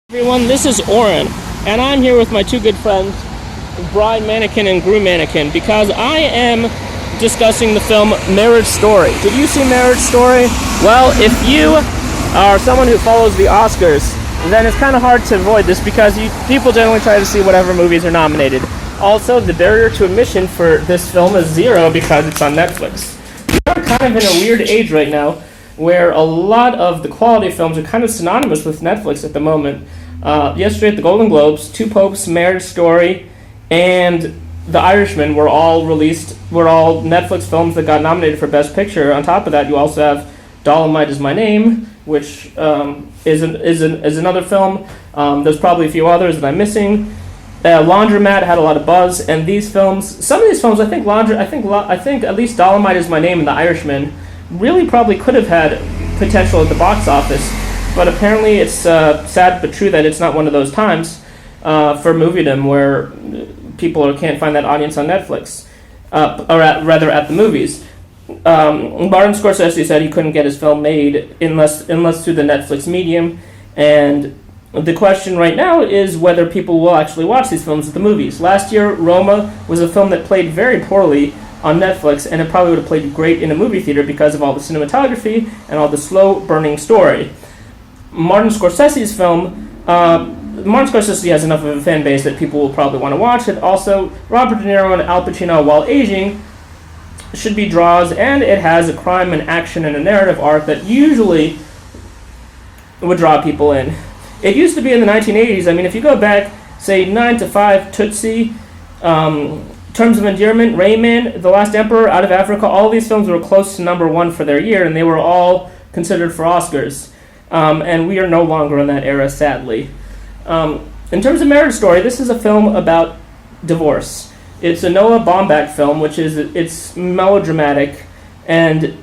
Everyone, this is Oren, and I'm here with my two good friends, Bride Mannequin and Groom Mannequin, because I am discussing the film Marraige Story. Did you see Marraige Story? Well, if you are someone who follows the Oscars, then it's kind of hard to avoid this because people generally try to see whatever movies are nominated. Also, the barrier to admission for this film is zero because it's on Netflix. We're kind of in a weird age right now where a lot of the quality films are kind of synonymous with Netflix at the moment. Yesterday at the Golden Globes, Two Popes, Marraige Story, and The Irishman were all Netflix films that got nominated for Best Picture. On top of that, you also have Dolomite Is My Name, which is another film. There's probably a few others that I'm missing. Laundromat had a lot of buzz, and some of these films, I think at least Dolomite Is My Name and The Irishman really probably could have had potential at the box office, but apparently it's sad but true that it's not one of those times for moviedom where people can't find that audience on Netflix, rather at the movies. Martin Scorsese said he couldn't get his film made unless through the Netflix medium, and the question right now is whether people will actually watch these films at the movies. Last year, Roma was a film that played very poorly on Netflix, and it probably would have played great in a movie theater because of all the cinematography and all the slow-burning story. Martin Scorsese's film, Martin Scorsese has enough of a fan base that people will probably want to watch it. Also, Robert De Niro and Al Pacino, while aging, should be draws, and it has a crime and action and a narrative arc that usually would draw people in. It used to be in the 1980s. I mean, if you go back, say, 9 to 5, Tootsie, Terms of Endearment, Rayman, The Last Emperor, Out of Africa, all these films were close to number one for their year, and they were all considered for Oscars. And we are no longer in that era, sadly. In terms of Marraige Story, this is a film about divorce. It's a Noah Baumbach film, it's melodramatic, and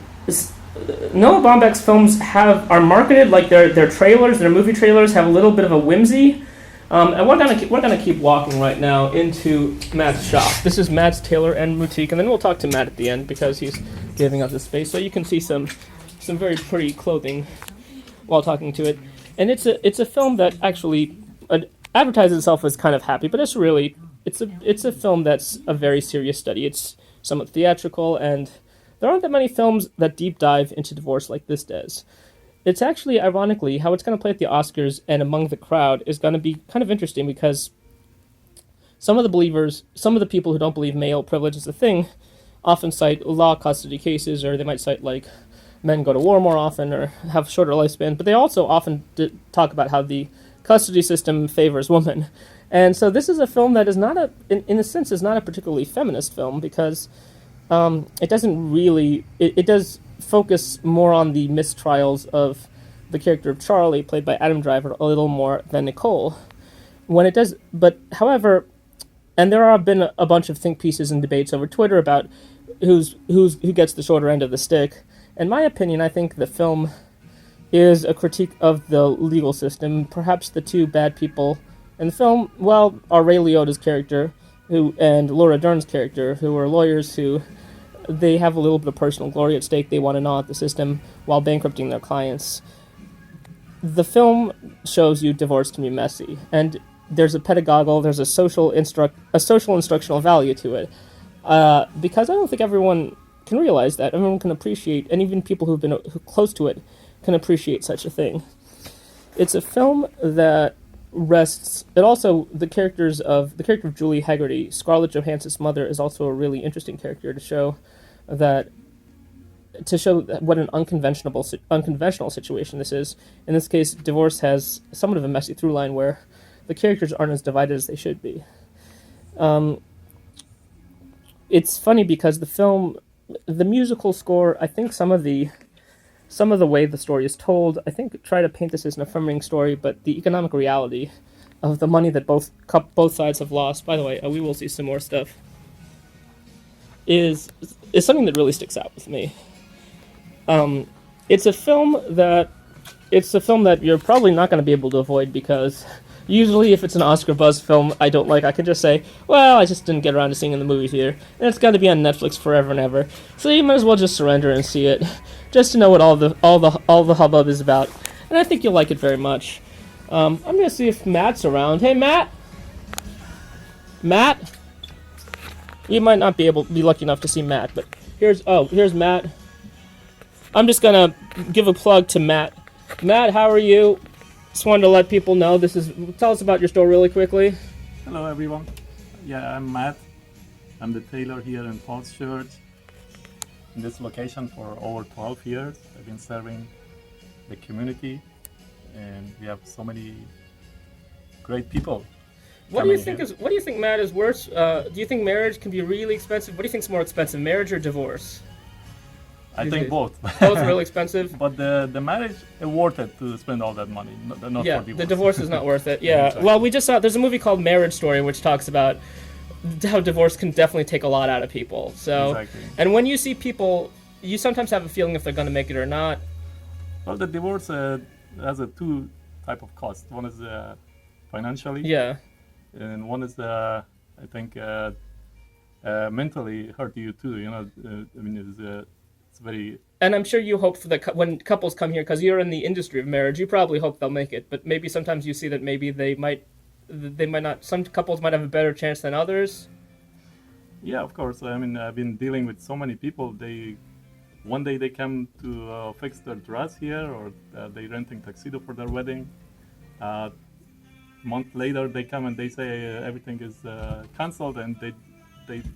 Noah Baumbach's films are marketed like their trailers, their movie trailers have a little bit of a whimsy. And we're gonna keep walking right now into Matt's shop. This is Matt's Tailor and Boutique, and then we'll talk to Matt at the end because he's giving us the space, so you can see some very pretty clothing while talking to it. And it's a film that actually advertises itself as kind of happy, but it's a film that's a very serious study. It's somewhat theatrical, and there aren't that many films that deep dive into divorce like this does. It's actually, ironically, how it's going to play at the Oscars and among the crowd is going to be kind of interesting because some of the people who don't believe male privilege is a thing, often cite law custody cases, or they might cite, like, men go to war more often or have shorter lifespan, but they also often talk about how the custody system favors women. And so this is a film that is not in a sense, is not a particularly feminist film because it doesn't really, it does focus more on the mistrials of the character of Charlie, played by Adam Driver, a little more than Nicole. When it does, but however, and there have been a bunch of think pieces and debates over Twitter about who gets the shorter end of the stick. In my opinion, I think the film is a critique of the legal system. Perhaps the two bad people in the film, well, are Ray Liotta's character and Laura Dern's character, who are lawyers who they have a little bit of personal glory at stake. They want to gnaw at the system while bankrupting their clients. The film shows you divorce can be messy, and there's a pedagogical, there's a social instructional value to it. Because I don't think everyone can realize that. Everyone can appreciate, and even people who've been close to it can appreciate such a thing. It's a film that rests. It also the character of Julie Haggerty, Scarlett Johansson's mother, is also a really interesting character to show what an unconventional situation this is. In this case, divorce has somewhat of a messy through line where the characters aren't as divided as they should be. It's funny because the musical score, I think some of the way the story is told, I think try to paint this as an affirming story, but the economic reality of the money that both sides have lost, by the way, we will see some more stuff, is something that really sticks out with me. It's a film that you're probably not going to be able to avoid because usually if it's an Oscar buzz film I don't like, I can just say, well, I just didn't get around to seeing it in the movie theater, and it's got to be on Netflix forever and ever, so you might as well just surrender and see it, just to know what all the hubbub is about. And I think you'll like it very much. I'm gonna see if Matt's around. Hey, Matt. Matt. You might not be lucky enough to see Matt, but here's Matt. I'm just gonna give a plug to Matt. Matt, how are you? Just wanted to let people know tell us about your store really quickly. Hello everyone. Yeah, I'm Matt. I'm the tailor here in Falls Church. In this location for over 12 years. I've been serving the community and we have so many great people. What do you think, Matt, is worse? Do you think marriage can be really expensive? What do you think is more expensive, marriage or divorce? I think both. Both are really expensive. But the marriage is worth it to spend all that money, not for divorce. The divorce is not worth it. Yeah. Exactly. Well, we just saw there's a movie called Marriage Story which talks about how divorce can definitely take a lot out of people. So, exactly. And when you see people, you sometimes have a feeling if they're going to make it or not. Well, the divorce has a two type of cost. One is financially. Yeah. And one is I think mentally hurt you too. You know, I mean, it's very. And I'm sure you hope for when couples come here, because you're in the industry of marriage, you probably hope they'll make it. But maybe sometimes you see that maybe they might not. Some couples might have a better chance than others. Yeah, of course. I mean, I've been dealing with so many people. One day they come to fix their dress here, or they renting tuxedo for their wedding. Month later, they come and they say everything is canceled, and they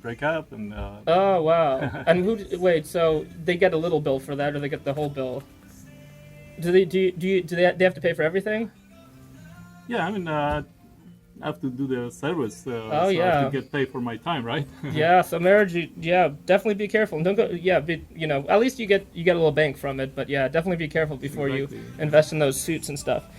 break up. And oh wow! And wait? So they get a little bill for that, or they get the whole bill? Do they have to pay for everything? Yeah, I mean, I have to do the service, so yeah. I have to get paid for my time, right? Yeah, so marriage, definitely be careful. Don't go. Yeah, at least you get a little bank from it. But yeah, definitely be careful before you invest in those suits and stuff.